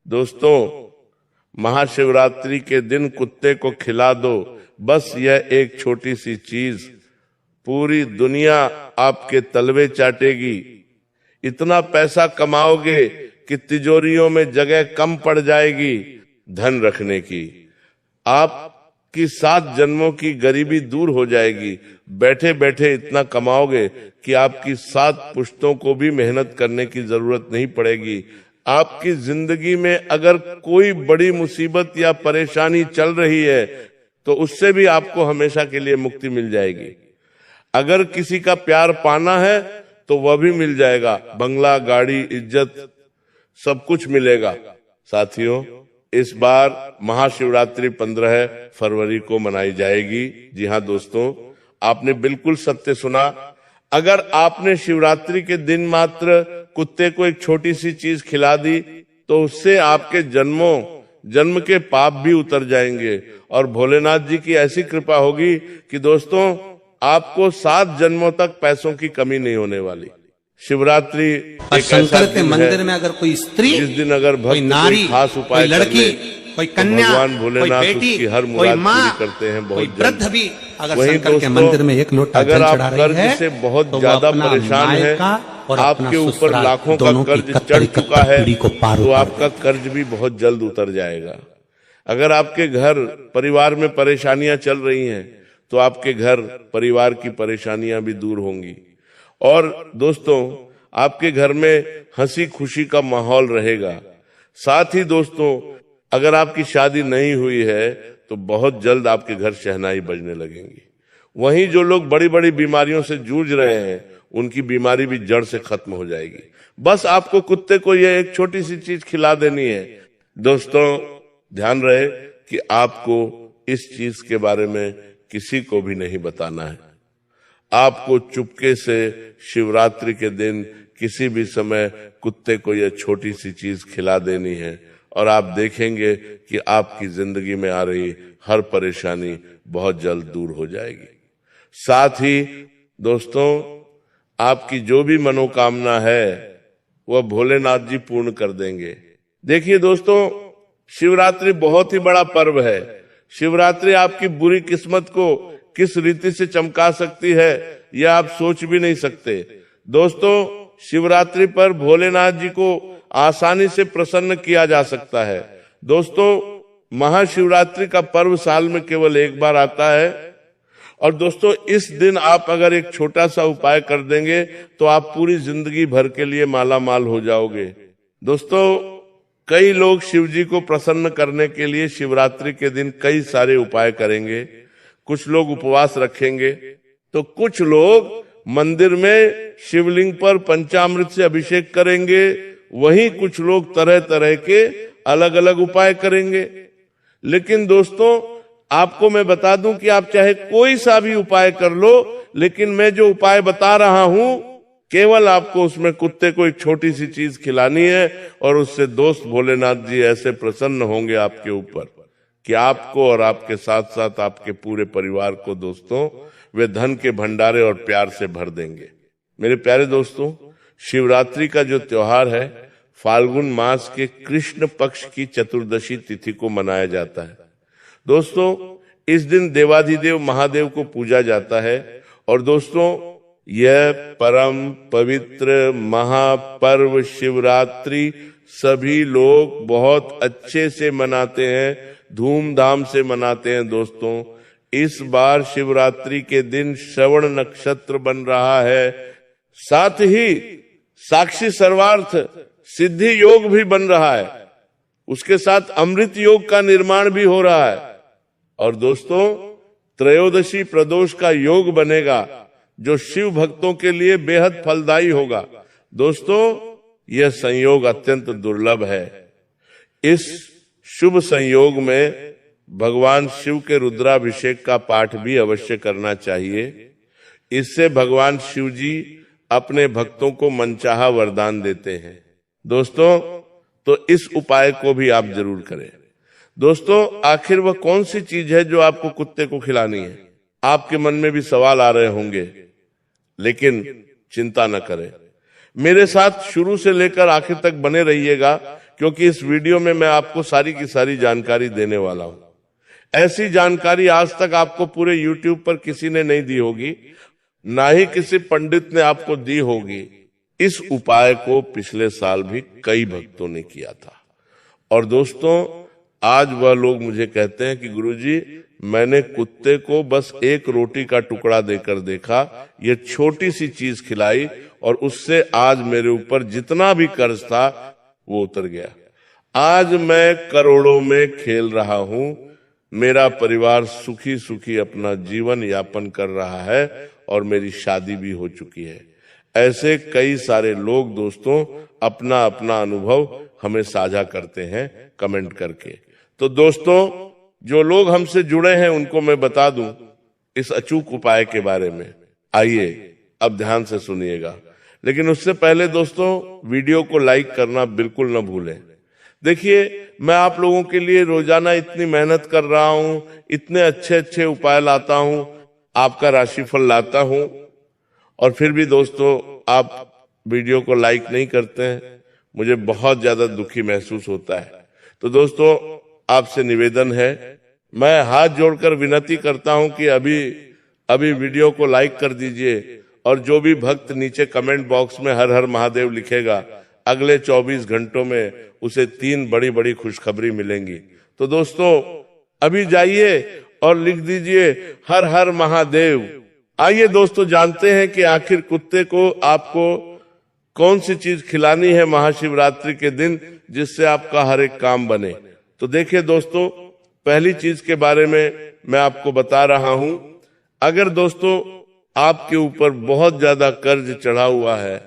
दोस्तों, महाशिवरात्रि के दिन कुत्ते को खिला दो, बस यह एक छोटी सी चीज पूरी दुनिया आपके तलवे चाटेगी। इतना पैसा कमाओगे कि तिजोरियों में जगह कम पड़ जाएगी धन रखने की। आपकी 7 जन्मों की गरीबी दूर हो जाएगी। बैठे बैठे इतना कमाओगे कि आपकी 7 पुश्तों को भी मेहनत करने की जरूरत नहीं पड़ेगी। आपकी जिंदगी में अगर कोई बड़ी मुसीबत या परेशानी चल रही है तो उससे भी आपको हमेशा के लिए मुक्ति मिल जाएगी। अगर किसी का प्यार पाना है तो वह भी मिल जाएगा। बंगला, गाड़ी, इज्जत सब कुछ मिलेगा। साथियों, इस बार महाशिवरात्रि 15 फरवरी को मनाई जाएगी। जी हाँ दोस्तों, आपने बिल्कुल सत्य सुना। अगर आपने शिवरात्रि के दिन मात्र कुत्ते को एक छोटी सी चीज खिला दी तो उससे आपके जन्म के पाप भी उतर जाएंगे और भोलेनाथ जी की ऐसी कृपा होगी कि दोस्तों आपको 7 जन्मों तक पैसों की कमी नहीं होने वाली। शिवरात्रि शंकर के मंदिर में अगर कोई स्त्री, जिस दिन अगर भक्त कोई नारी, खास उपाय कोई लड़की, कोई कन्या, भगवान भोलेनाथ कोई बेटी, उसकी हर कोई मुराद माँ, पूरी करते हैं कोई बहुत वृद्ध जल्द। भी अगर वहीं शंकर के मंदिर में एक लोटा अगर जल आप चढ़ा रही कर्ज है से बहुत तो ज्यादा परेशान है, आपके ऊपर लाखों का कर्ज चढ़ चुका है तो आपका कर्ज भी बहुत जल्द उतर जाएगा। अगर आपके घर परिवार में परेशानियां चल रही हैं तो आपके घर परिवार की परेशानियां भी दूर होंगी। और दोस्तों, आपके घर में हंसी खुशी का माहौल रहेगा। साथ ही दोस्तों, अगर आपकी शादी नहीं हुई है तो बहुत जल्द आपके घर शहनाई बजने लगेंगी। वहीं जो लोग बड़ी बड़ी बीमारियों से जूझ रहे हैं उनकी बीमारी भी जड़ से खत्म हो जाएगी। बस आपको कुत्ते को यह एक छोटी सी चीज खिला देनी है। दोस्तों, ध्यान रहे कि आपको इस चीज के बारे में किसी को भी नहीं बताना है। आपको चुपके से शिवरात्रि के दिन किसी भी समय कुत्ते को यह छोटी सी चीज खिला देनी है और आप देखेंगे कि आपकी जिंदगी में आ रही हर परेशानी बहुत जल्द दूर हो जाएगी। साथ ही दोस्तों, आपकी जो भी मनोकामना है वह भोलेनाथ जी पूर्ण कर देंगे। देखिए दोस्तों, शिवरात्रि बहुत ही बड़ा पर्व है। शिवरात्रि आपकी बुरी किस्मत को किस रीति से चमका सकती है यह आप सोच भी नहीं सकते। दोस्तों, शिवरात्रि पर भोलेनाथ जी को आसानी से प्रसन्न किया जा सकता है। दोस्तों, महाशिवरात्रि का पर्व साल में केवल एक बार आता है और दोस्तों इस दिन आप अगर एक छोटा सा उपाय कर देंगे तो आप पूरी जिंदगी भर के लिए माला माल हो जाओगे। दोस्तों, कई लोग शिव जी को प्रसन्न करने के लिए शिवरात्रि के दिन कई सारे उपाय करेंगे। कुछ लोग उपवास रखेंगे तो कुछ लोग मंदिर में शिवलिंग पर पंचामृत से अभिषेक करेंगे। वहीं कुछ लोग तरह तरह के अलग अलग उपाय करेंगे। लेकिन दोस्तों, आपको मैं बता दूं कि आप चाहे कोई सा भी उपाय कर लो, लेकिन मैं जो उपाय बता रहा हूं केवल आपको उसमें कुत्ते को एक छोटी सी चीज खिलानी है और उससे दोस्त भोलेनाथ जी ऐसे प्रसन्न होंगे आपके ऊपर कि आपको और आपके साथ साथ आपके पूरे परिवार को दोस्तों वे धन के भंडारे और प्यार से भर देंगे। मेरे प्यारे दोस्तों, शिवरात्रि का जो त्योहार है फाल्गुन मास के कृष्ण पक्ष की चतुर्दशी तिथि को मनाया जाता है। दोस्तों, इस दिन देवाधिदेव महादेव को पूजा जाता है और दोस्तों यह परम पवित्र महापर्व शिवरात्रि सभी लोग बहुत अच्छे से मनाते हैं, धूमधाम से मनाते हैं। दोस्तों, इस बार शिवरात्रि के दिन श्रवण नक्षत्र बन रहा है। साथ ही साक्षी सर्वार्थ सिद्धि योग भी बन रहा है। उसके साथ अमृत योग का निर्माण भी हो रहा है। और दोस्तों, त्रयोदशी प्रदोष का योग बनेगा जो शिव भक्तों के लिए बेहद फलदायी होगा। दोस्तों, यह संयोग अत्यंत दुर्लभ है। इस शुभ संयोग में भगवान शिव के रुद्राभिषेक का पाठ भी अवश्य करना चाहिए। इससे भगवान शिव जी अपने भक्तों को मनचाहा वरदान देते हैं। दोस्तों, तो इस उपाय को भी आप जरूर करें। दोस्तों, आखिर वह कौन सी चीज है जो आपको कुत्ते को खिलानी है? आपके मन में भी सवाल आ रहे होंगे, लेकिन चिंता न करें। मेरे साथ शुरू से लेकर आखिर तक बने रहिएगा क्योंकि इस वीडियो में मैं आपको सारी की सारी जानकारी देने वाला हूं। ऐसी जानकारी आज तक आपको पूरे YouTube पर किसी ने नहीं दी होगी, ना ही किसी पंडित ने आपको दी होगी। इस उपाय को पिछले साल भी कई भक्तों ने किया था। और दोस्तों, आज वह लोग मुझे कहते हैं कि गुरुजी, मैंने कुत्ते को बस एक रोटी का टुकड़ा देकर देखा, ये छोटी सी चीज खिलाई और उससे आज मेरे ऊपर जितना भी कर्ज था वो उतर गया। आज मैं करोड़ों में खेल रहा हूं, मेरा परिवार सुखी सुखी अपना जीवन यापन कर रहा है और मेरी शादी भी हो चुकी है। ऐसे कई सारे लोग दोस्तों अपना अपना अनुभव हमें साझा करते हैं कमेंट करके। तो दोस्तों, जो लोग हमसे जुड़े हैं उनको मैं बता दूं इस अचूक उपाय के बारे में। आइए अब ध्यान से सुनिएगा, लेकिन उससे पहले दोस्तों वीडियो को लाइक करना बिल्कुल न भूलें। देखिए, मैं आप लोगों के लिए रोजाना इतनी मेहनत कर रहा हूं, इतने अच्छे अच्छे उपाय लाता हूं, आपका राशिफल लाता हूं, और फिर भी दोस्तों आप वीडियो को लाइक नहीं करते हैं। मुझे बहुत ज्यादा दुखी महसूस होता है। तो दोस्तों, आपसे निवेदन है, मैं हाथ जोड़कर विनती करता हूं कि अभी वीडियो को लाइक कर दीजिए, और जो भी भक्त नीचे कमेंट बॉक्स में हर हर महादेव लिखेगा, अगले 24 घंटों में उसे 3 बड़ी बड़ी खुशखबरी मिलेंगी। तो दोस्तों अभी जाइए और लिख दीजिए हर हर महादेव। आइए दोस्तों जानते हैं कि आखिर कुत्ते को आपको कौन सी चीज खिलानी है महाशिवरात्रि के दिन, जिससे आपका हर एक काम बने। तो देखिए दोस्तों, पहली चीज के बारे में मैं आपको बता रहा हूं। अगर दोस्तों आपके ऊपर बहुत ज्यादा कर्ज चढ़ा हुआ है,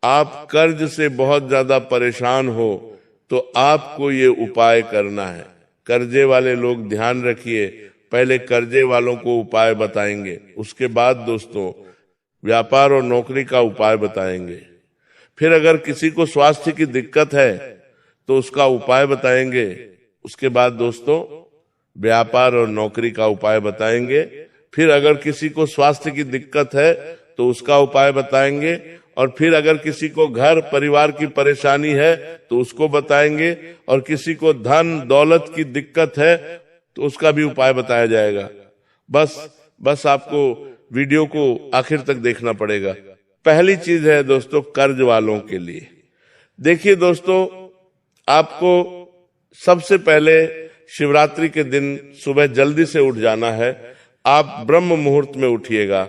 आप कर्ज से बहुत ज्यादा परेशान हो, तो आपको ये उपाय करना है। कर्जे वाले लोग ध्यान रखिए, पहले कर्जे वालों को उपाय बताएंगे, उसके बाद दोस्तों व्यापार और नौकरी का उपाय बताएंगे। फिर अगर किसी को स्वास्थ्य की दिक्कत है तो उसका उपाय बताएंगे। उसके बाद दोस्तों व्यापार और नौकरी का उपाय बताएंगे। फिर अगर किसी को स्वास्थ्य की दिक्कत है तो उसका उपाय बताएंगे। और फिर अगर किसी को घर परिवार की परेशानी है तो उसको बताएंगे। और किसी को धन दौलत की दिक्कत है तो उसका भी उपाय बताया जाएगा। बस आपको वीडियो को आखिर तक देखना पड़ेगा। पहली चीज है दोस्तों कर्ज वालों के लिए। देखिए दोस्तों, आपको सबसे पहले शिवरात्रि के दिन सुबह जल्दी से उठ जाना है। आप ब्रह्म मुहूर्त में उठिएगा।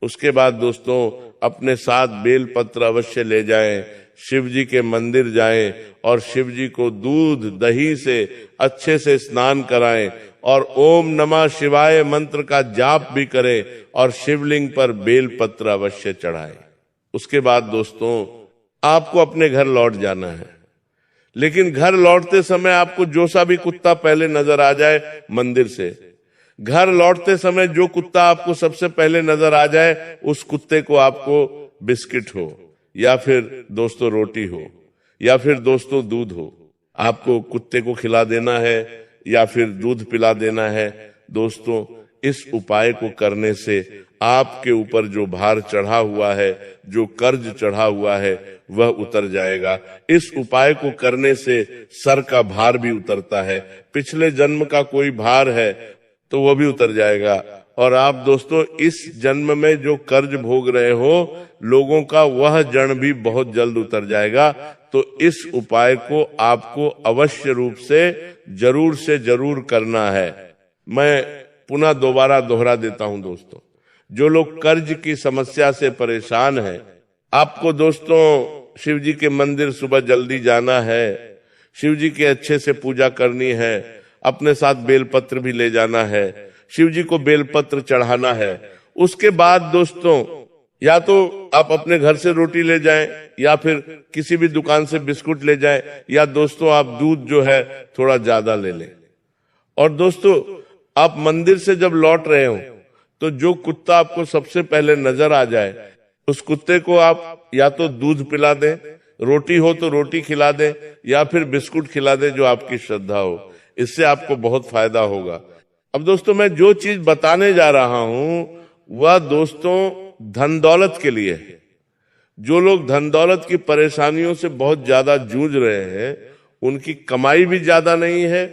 उसके बाद दोस्तों अपने साथ बेल पत्र अवश्य ले जाएं, शिव जी के मंदिर जाएं और शिव जी को दूध दही से अच्छे से स्नान कराएं और ओम नमः शिवाय मंत्र का जाप भी करें और शिवलिंग पर बेल पत्र अवश्य चढ़ाएं। उसके बाद दोस्तों आपको अपने घर लौट जाना है। लेकिन घर लौटते समय आपको जो सा भी कुत्ता पहले नजर आ जाए मंदिर से, घर लौटते समय जो कुत्ता आपको सबसे पहले नजर आ जाए, उस कुत्ते को आपको बिस्किट हो या फिर दोस्तों रोटी हो या फिर दोस्तों दूध हो, आपको कुत्ते को खिला देना है या फिर दूध पिला देना है। दोस्तों इस उपाय को करने से आपके ऊपर जो भार चढ़ा हुआ है, जो कर्ज चढ़ा हुआ है, वह उतर जाएगा। इस उपाय को करने से सर का भार भी उतरता है। पिछले जन्म का कोई भार है तो वह भी उतर जाएगा। और आप दोस्तों इस जन्म में जो कर्ज भोग रहे हो लोगों का, वह जड़ भी बहुत जल्द उतर जाएगा। तो इस उपाय को आपको अवश्य रूप से जरूर करना है। मैं पुनः दोबारा दोहरा देता हूं दोस्तों, जो लोग कर्ज की समस्या से परेशान हैं, आपको दोस्तों शिव जी के मंदिर सुबह जल्दी जाना है, शिव जी की अच्छे से पूजा करनी है, अपने साथ बेलपत्र भी ले जाना है, शिव जी को बेलपत्र चढ़ाना है। उसके बाद दोस्तों या तो आप अपने घर से रोटी ले जाएं या फिर किसी भी दुकान से बिस्कुट ले जाएं, या दोस्तों आप दूध जो है थोड़ा ज्यादा ले लें। और दोस्तों आप मंदिर से जब लौट रहे हो तो जो कुत्ता आपको सबसे पहले नजर आ जाए, उस कुत्ते को आप या तो दूध पिला दें, रोटी हो तो रोटी खिला दें, या फिर बिस्कुट खिला दें, जो आपकी श्रद्धा हो। इससे आपको बहुत फायदा होगा। अब दोस्तों मैं जो चीज बताने जा रहा हूं वह दोस्तों धन दौलत के लिए है। जो लोग धन दौलत की परेशानियों से बहुत ज्यादा जूझ रहे हैं उनकी कमाई भी ज्यादा नहीं है,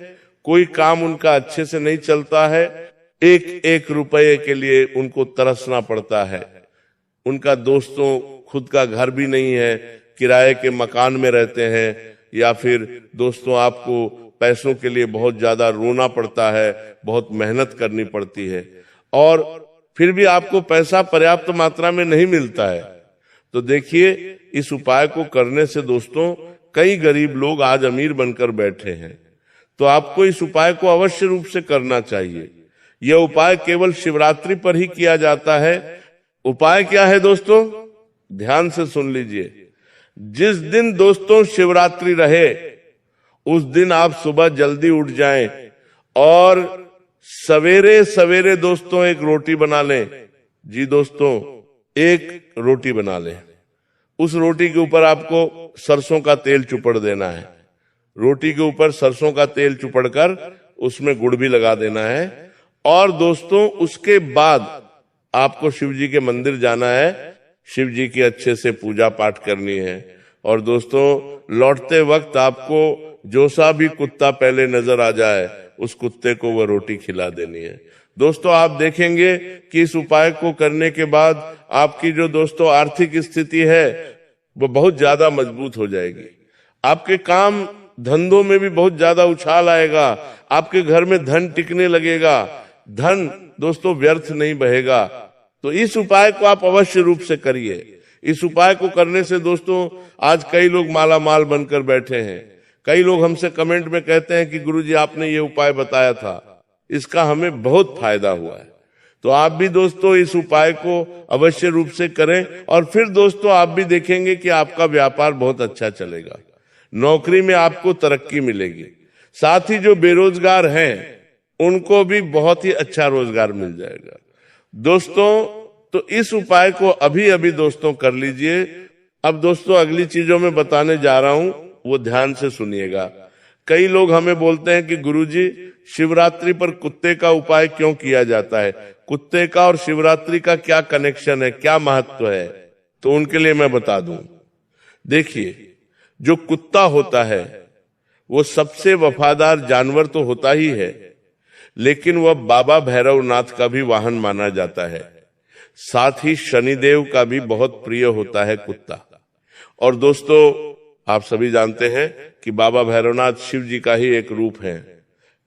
कोई काम उनका अच्छे से नहीं चलता है, एक एक रुपये के लिए उनको तरसना पड़ता है। उनका दोस्तों खुद का घर भी नहीं है, किराए के मकान में रहते हैं, या फिर दोस्तों आपको पैसों के लिए बहुत ज्यादा रोना पड़ता है, बहुत मेहनत करनी पड़ती है, और फिर भी आपको पैसा पर्याप्त मात्रा में नहीं मिलता है। तो देखिए, इस उपाय को करने से दोस्तों कई गरीब लोग आज अमीर बनकर बैठे हैं। तो आपको इस उपाय को अवश्य रूप से करना चाहिए। यह उपाय केवल शिवरात्रि पर ही किया जाता है। उपाय क्या है दोस्तों, ध्यान से सुन लीजिए। जिस दिन दोस्तों शिवरात्रि रहे उस दिन आप सुबह जल्दी उठ जाएं और सवेरे सवेरे दोस्तों एक रोटी बना लें। जी दोस्तों, एक रोटी बना लें। उस रोटी के ऊपर आपको सरसों का तेल चुपड़ देना है। रोटी के ऊपर सरसों का तेल चुपड़कर उसमें गुड़ भी लगा देना है। और दोस्तों उसके बाद आपको शिव जी के मंदिर जाना है, शिव जी की अच्छे से पूजा पाठ करनी है। और दोस्तों लौटते वक्त आपको जो सा भी कुत्ता पहले नजर आ जाए उस कुत्ते को वह रोटी खिला देनी है। दोस्तों आप देखेंगे कि इस उपाय को करने के बाद आपकी जो दोस्तों आर्थिक स्थिति है वो बहुत ज्यादा मजबूत हो जाएगी। आपके काम धंधों में भी बहुत ज्यादा उछाल आएगा, आपके घर में धन टिकने लगेगा, धन दोस्तों व्यर्थ नहीं बहेगा। तो इस उपाय को आप अवश्य रूप से करिए। इस उपाय को करने से दोस्तों आज कई लोग माला माल बनकर बैठे हैं। कई लोग हमसे कमेंट में कहते हैं कि गुरुजी आपने ये उपाय बताया था, इसका हमें बहुत फायदा हुआ है। तो आप भी दोस्तों इस उपाय को अवश्य रूप से करें और फिर दोस्तों आप भी देखेंगे कि आपका व्यापार बहुत अच्छा चलेगा, नौकरी में आपको तरक्की मिलेगी। साथ ही जो बेरोजगार हैं उनको भी बहुत ही अच्छा रोजगार मिल जाएगा। दोस्तों तो इस उपाय को अभी अभी दोस्तों कर लीजिए। अब दोस्तों अगली चीजों में बताने जा रहा हूं, वो ध्यान से सुनिएगा। कई लोग हमें बोलते हैं कि गुरुजी शिवरात्रि पर कुत्ते का उपाय क्यों किया जाता है, कुत्ते का और शिवरात्रि का क्या कनेक्शन है, क्या महत्व है। तो उनके लिए मैं बता दूं। देखिए, जो कुत्ता होता है वो सबसे वफादार जानवर तो होता ही है, लेकिन वह बाबा भैरवनाथ का भी वाहन माना जाता है। साथ ही शनिदेव का भी बहुत प्रिय होता है कुत्ता। और दोस्तों आप सभी जानते हैं कि बाबा भैरवनाथ शिव जी का ही एक रूप है।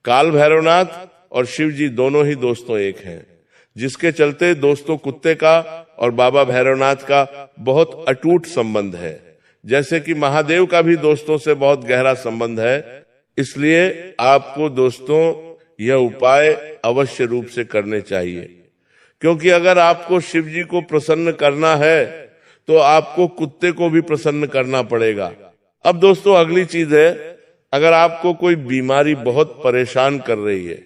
काल भैरवनाथ और शिव जी दोनों ही दोस्तों एक हैं, जिसके चलते दोस्तों कुत्ते का और बाबा भैरवनाथ का बहुत अटूट संबंध है। जैसे कि महादेव का भी दोस्तों से बहुत गहरा संबंध है। इसलिए आपको दोस्तों यह उपाय अवश्य रूप से करने चाहिए, क्योंकि अगर आपको शिव जी को प्रसन्न करना है तो आपको कुत्ते को भी प्रसन्न करना पड़ेगा। अब दोस्तों अगली चीज है, अगर आपको कोई बीमारी बहुत परेशान कर रही है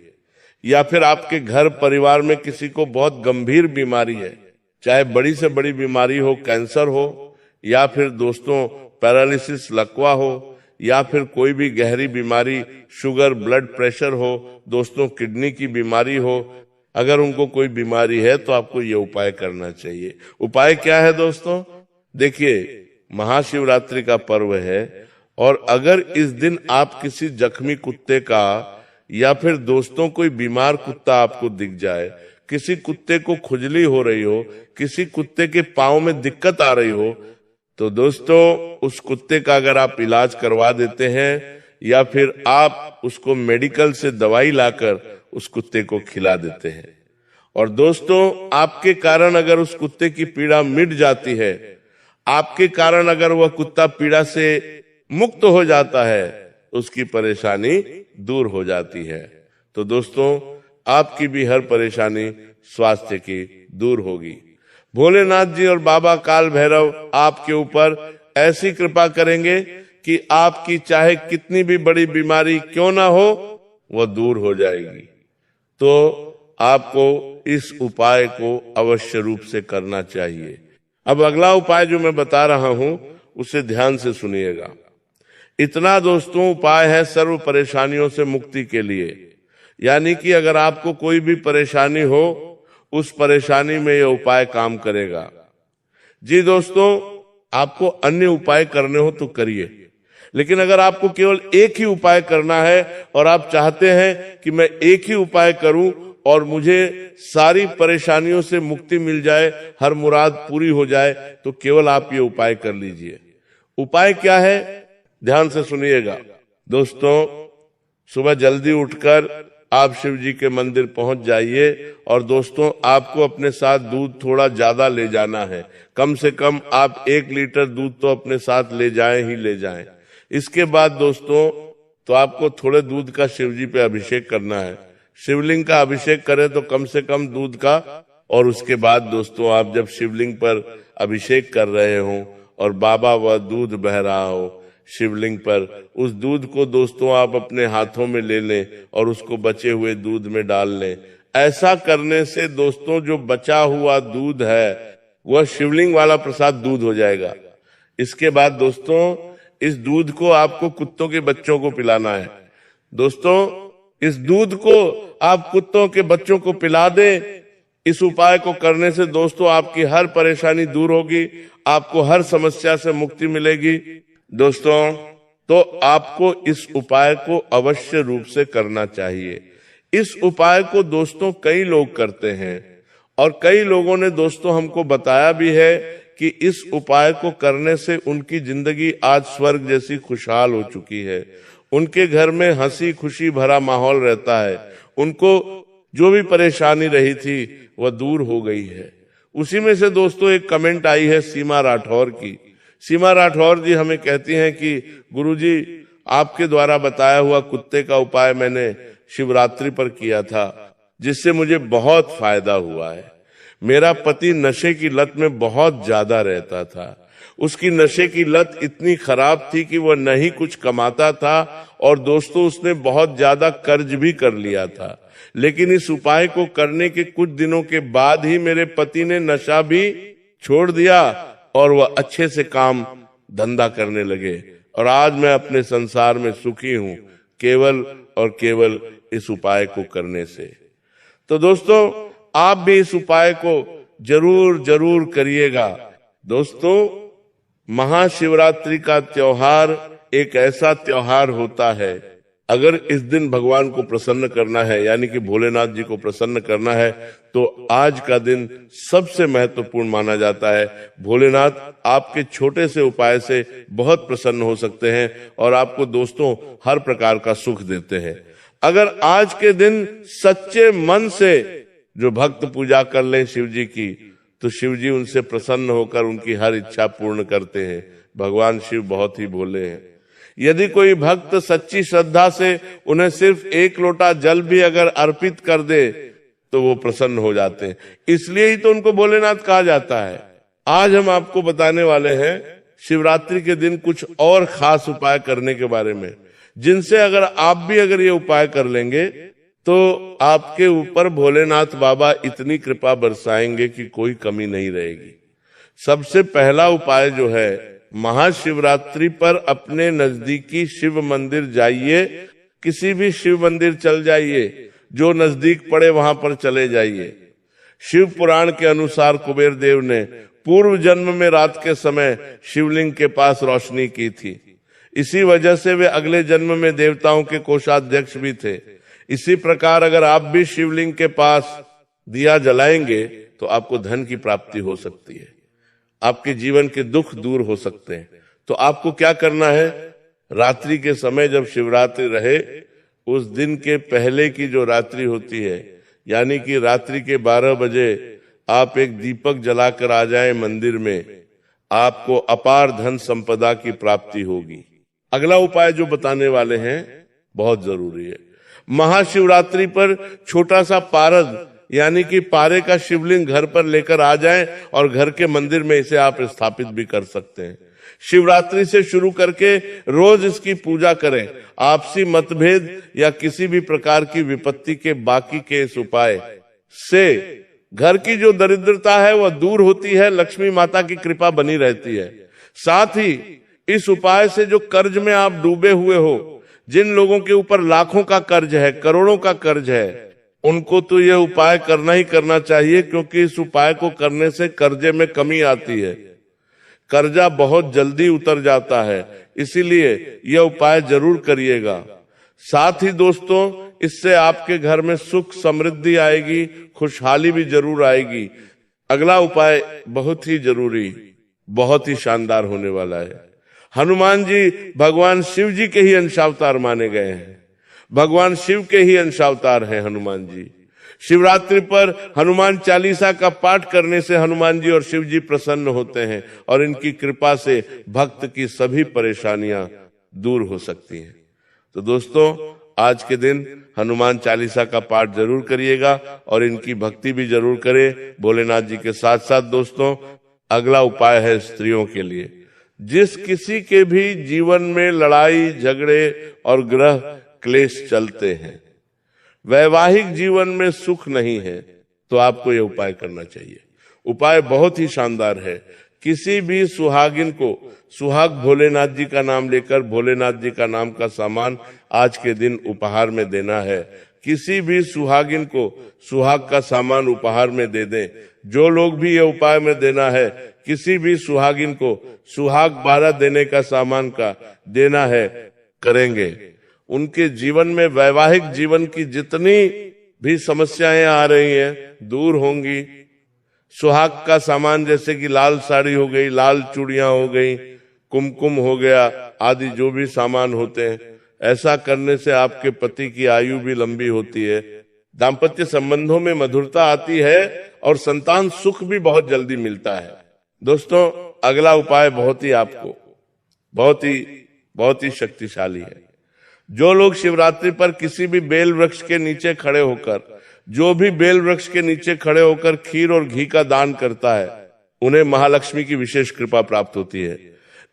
या फिर आपके घर परिवार में किसी को बहुत गंभीर बीमारी है, चाहे बड़ी से बड़ी बीमारी हो, कैंसर हो, या फिर दोस्तों पैरालिसिस लकवा हो, या फिर कोई भी गहरी बीमारी, शुगर ब्लड प्रेशर हो, दोस्तों किडनी की बीमारी हो, अगर उनको कोई बीमारी है तो आपको ये उपाय करना चाहिए। उपाय क्या है दोस्तों? देखिए, महाशिवरात्रि का पर्व है और अगर इस दिन आप किसी जख्मी कुत्ते का या फिर दोस्तों कोई बीमार कुत्ता आपको दिख जाए, किसी कुत्ते को खुजली हो रही हो, किसी कुत्ते के पांव में दिक्कत आ रही हो, तो दोस्तों उस कुत्ते का अगर आप इलाज करवा देते हैं या फिर आप उसको मेडिकल से दवाई लाकर उस कुत्ते को खिला देते हैं, और दोस्तों आपके कारण अगर उस कुत्ते की पीड़ा मिट जाती है, आपके कारण अगर वह कुत्ता पीड़ा से मुक्त हो जाता है, उसकी परेशानी दूर हो जाती है। तो दोस्तों आपकी भी हर परेशानी स्वास्थ्य की दूर होगी। भोलेनाथ जी और बाबा काल भैरव आपके ऊपर ऐसी कृपा करेंगे कि आपकी चाहे कितनी भी बड़ी बीमारी क्यों ना हो, वह दूर हो जाएगी। तो आपको इस उपाय को अवश्य रूप से करना चाहिए। अब अगला उपाय जो मैं बता रहा हूं उसे ध्यान से सुनिएगा। इतना दोस्तों उपाय है सर्व परेशानियों से मुक्ति के लिए, यानी कि अगर आपको कोई भी परेशानी हो उस परेशानी में यह उपाय काम करेगा। जी दोस्तों, आपको अन्य उपाय करने हो तो करिए, लेकिन अगर आपको केवल एक ही उपाय करना है और आप चाहते हैं कि मैं एक ही उपाय करूं और मुझे सारी परेशानियों से मुक्ति मिल जाए, हर मुराद पूरी हो जाए, तो केवल आप ये उपाय कर लीजिए। उपाय क्या है, ध्यान से सुनिएगा दोस्तों। सुबह जल्दी उठकर आप शिव जी के मंदिर पहुंच जाइए और दोस्तों आपको अपने साथ दूध थोड़ा ज्यादा ले जाना है। कम से कम आप 1 लीटर दूध तो अपने साथ ले जाएं ही ले जाएं। इसके बाद दोस्तों तो आपको थोड़े दूध का शिव जी पे अभिषेक करना है। शिवलिंग का अभिषेक करें तो कम से कम दूध का, और उसके बाद दोस्तों आप जब शिवलिंग पर अभिषेक कर रहे हो और बाबा वह दूध बह रहा हो शिवलिंग पर, उस दूध को दोस्तों आप अपने हाथों में ले लें और उसको बचे हुए दूध में डाल लें। ऐसा करने से दोस्तों जो बचा हुआ दूध है वह शिवलिंग वाला प्रसाद दूध हो जाएगा। इसके बाद दोस्तों इस दूध को आपको कुत्तों के बच्चों को पिलाना है। दोस्तों इस दूध को आप कुत्तों के बच्चों को पिला दें। इस उपाय को करने से दोस्तों आपकी हर परेशानी दूर होगी, आपको हर समस्या से मुक्ति मिलेगी। दोस्तों तो आपको इस उपाय को अवश्य रूप से करना चाहिए। इस उपाय को दोस्तों कई लोग करते हैं और कई लोगों ने दोस्तों हमको बताया भी है कि इस उपाय को करने से उनकी जिंदगी आज स्वर्ग जैसी खुशहाल हो चुकी है। उनके घर में हंसी खुशी भरा माहौल रहता है, उनको जो भी परेशानी रही थी वह दूर हो गई है। उसी में से दोस्तों एक कमेंट आई है सीमा राठौर की। सीमा राठौर जी हमें कहती हैं कि गुरुजी आपके द्वारा बताया हुआ कुत्ते का उपाय मैंने शिवरात्रि पर किया था, जिससे मुझे बहुत फायदा हुआ है। मेरा पति नशे की लत में बहुत ज्यादा रहता था। उसकी नशे की लत इतनी खराब थी कि वह नहीं कुछ कमाता था और दोस्तों उसने बहुत ज्यादा कर्ज भी कर लिया था। लेकिन इस उपाय को करने के कुछ दिनों के बाद ही मेरे पति ने नशा भी छोड़ दिया और वह अच्छे से काम धंधा करने लगे और आज मैं अपने संसार में सुखी हूं, केवल और केवल इस उपाय को करने से। तो दोस्तों आप भी इस उपाय को जरूर जरूर करिएगा। दोस्तों महाशिवरात्रि का त्योहार एक ऐसा त्योहार होता है, अगर इस दिन भगवान को प्रसन्न करना है यानी कि भोलेनाथ जी को प्रसन्न करना है तो आज का दिन सबसे महत्वपूर्ण माना जाता है। भोलेनाथ आपके छोटे से उपाय से बहुत प्रसन्न हो सकते हैं और आपको दोस्तों हर प्रकार का सुख देते हैं। अगर आज के दिन सच्चे मन से जो भक्त पूजा कर लें शिव जी की, तो शिव जी उनसे प्रसन्न होकर उनकी हर इच्छा पूर्ण करते हैं। भगवान शिव बहुत ही भोले हैं। यदि कोई भक्त सच्ची श्रद्धा से उन्हें सिर्फ 1 लोटा जल भी अगर अर्पित कर दे तो वो प्रसन्न हो जाते हैं। इसलिए ही तो उनको भोलेनाथ कहा जाता है। आज हम आपको बताने वाले हैं शिवरात्रि के दिन कुछ और खास उपाय करने के बारे में, जिनसे अगर ये उपाय कर लेंगे तो आपके ऊपर भोलेनाथ बाबा इतनी कृपा बरसाएंगे कि कोई कमी नहीं रहेगी। सबसे पहला उपाय जो है, महाशिवरात्रि पर अपने नजदीकी शिव मंदिर जाइए। किसी भी शिव मंदिर चल जाइए, जो नजदीक पड़े वहां पर चले जाइए। शिव पुराण के अनुसार कुबेर देव ने पूर्व जन्म में रात के समय शिवलिंग के पास रोशनी की थी। इसी वजह से वे अगले जन्म में देवताओं के कोषाध्यक्ष भी थे। इसी प्रकार अगर आप भी शिवलिंग के पास दिया जलाएंगे तो आपको धन की प्राप्ति हो सकती है, आपके जीवन के दुख दूर हो सकते हैं। तो आपको क्या करना है, रात्रि के समय जब शिवरात्रि रहे उस दिन के पहले की जो रात्रि होती है, यानी कि रात्रि के 12 बजे आप एक दीपक जलाकर आ जाएं मंदिर में, आपको अपार धन संपदा की प्राप्ति होगी। अगला उपाय जो बताने वाले हैं बहुत जरूरी है। महाशिवरात्रि पर छोटा सा पारद यानी कि पारे का शिवलिंग घर पर लेकर आ जाएं और घर के मंदिर में इसे आप स्थापित भी कर सकते हैं। शिवरात्रि से शुरू करके रोज इसकी पूजा करें। आपसी मतभेद या किसी भी प्रकार की विपत्ति के बाकी के इस उपाय से घर की जो दरिद्रता है वह दूर होती है, लक्ष्मी माता की कृपा बनी रहती है। साथ ही इस उपाय से जो कर्ज में आप डूबे हुए हो, जिन लोगों के ऊपर लाखों का कर्ज है, करोड़ों का कर्ज है, उनको तो यह उपाय करना ही करना चाहिए, क्योंकि इस उपाय को करने से कर्जे में कमी आती है। कर्जा बहुत जल्दी उतर जाता है, इसीलिए यह उपाय जरूर करिएगा। साथ ही दोस्तों, इससे आपके घर में सुख समृद्धि आएगी, खुशहाली भी जरूर आएगी। अगला उपाय बहुत ही जरूरी, बहुत ही शानदार होने वाला है। हनुमान जी भगवान शिव जी के ही अंशावतार माने गए हैं। भगवान शिव के ही अंशावतार हैं हनुमान जी। शिवरात्रि पर हनुमान चालीसा का पाठ करने से हनुमान जी और शिव जी प्रसन्न होते हैं और इनकी कृपा से भक्त की सभी परेशानियां दूर हो सकती हैं। तो दोस्तों, आज के दिन हनुमान चालीसा का पाठ जरूर करिएगा और इनकी भक्ति भी जरूर करें भोलेनाथ जी के साथ साथ। दोस्तों, अगला उपाय है स्त्रियों के लिए। जिस किसी के भी जीवन में लड़ाई झगड़े और ग्रह क्लेश चलते हैं, वैवाहिक जीवन में सुख नहीं है, तो आपको यह उपाय करना चाहिए। उपाय बहुत ही शानदार है। किसी भी सुहागिन को सुहाग भोलेनाथ जी का नाम लेकर भोलेनाथ जी का नाम का सामान आज के दिन उपहार में देना है। किसी भी सुहागिन को सुहाग का सामान उपहार में दे दें। जो लोग भी ये उपाय में देना है, किसी भी सुहागिन को सुहाग 12 देने का सामान का देना है, करेंगे, उनके जीवन में वैवाहिक जीवन की जितनी भी समस्याएं आ रही हैं दूर होंगी। सुहाग का सामान जैसे कि लाल साड़ी हो गई, लाल चूड़ियां हो गई, कुमकुम हो गया आदि जो भी सामान होते हैं, ऐसा करने से आपके पति की आयु भी लंबी होती है, दाम्पत्य संबंधों में मधुरता आती है और संतान सुख भी बहुत जल्दी मिलता है। दोस्तों, अगला उपाय बहुत ही शक्तिशाली है। जो लोग शिवरात्रि पर किसी भी बेल वृक्ष के नीचे खड़े होकर खीर और घी का दान करता है, उन्हें महालक्ष्मी की विशेष कृपा प्राप्त होती है।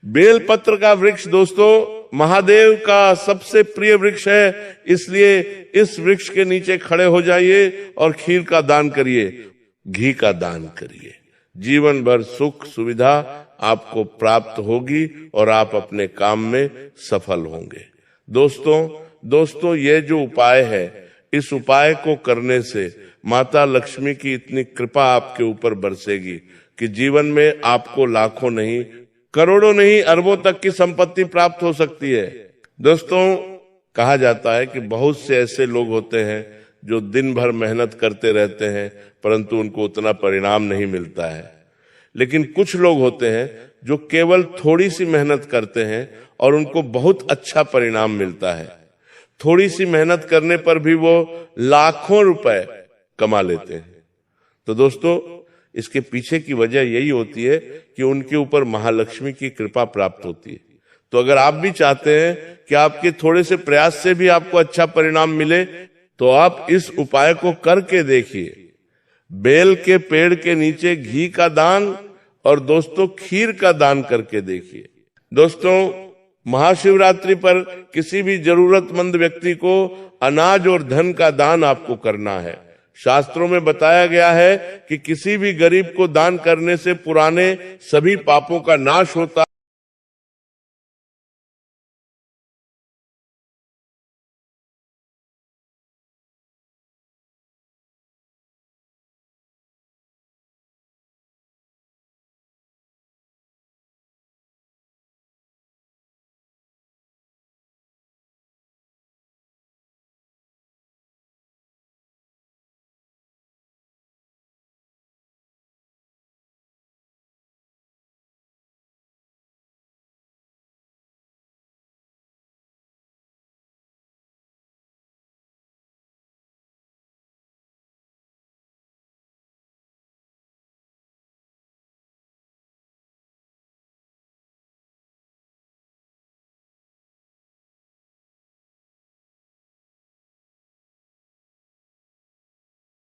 बेल पत्र का वृक्ष दोस्तों महादेव का सबसे प्रिय वृक्ष है, इसलिए इस वृक्ष के नीचे खड़े हो जाइए और खीर का दान करिए, घी का दान करिए। जीवन भर सुख सुविधा आपको प्राप्त होगी और आप अपने काम में सफल होंगे। दोस्तों, ये जो उपाय है, इस उपाय को करने से माता लक्ष्मी की इतनी कृपा आपके ऊपर बरसेगी कि जीवन में आपको लाखों नहीं, करोड़ों नहीं, अरबों तक की संपत्ति प्राप्त हो सकती है। दोस्तों, कहा जाता है कि बहुत से ऐसे लोग होते हैं जो दिन भर मेहनत करते रहते हैं परंतु उनको उतना परिणाम नहीं मिलता है। लेकिन कुछ लोग होते हैं जो केवल थोड़ी सी मेहनत करते हैं और उनको बहुत अच्छा परिणाम मिलता है। थोड़ी सी मेहनत करने पर भी वो लाखों रुपए कमा लेते हैं। तो दोस्तों, इसके पीछे की वजह यही होती है कि उनके ऊपर महालक्ष्मी की कृपा प्राप्त होती है। तो अगर आप भी चाहते हैं कि आपके थोड़े से प्रयास से भी आपको अच्छा परिणाम मिले, तो आप इस उपाय को करके देखिए। बेल के पेड़ के नीचे घी का दान और दोस्तों खीर का दान करके देखिए। दोस्तों, महाशिवरात्रि पर किसी भी जरूरतमंद व्यक्ति को अनाज और धन का दान आपको करना है। शास्त्रों में बताया गया है कि किसी भी गरीब को दान करने से पुराने सभी पापों का नाश होता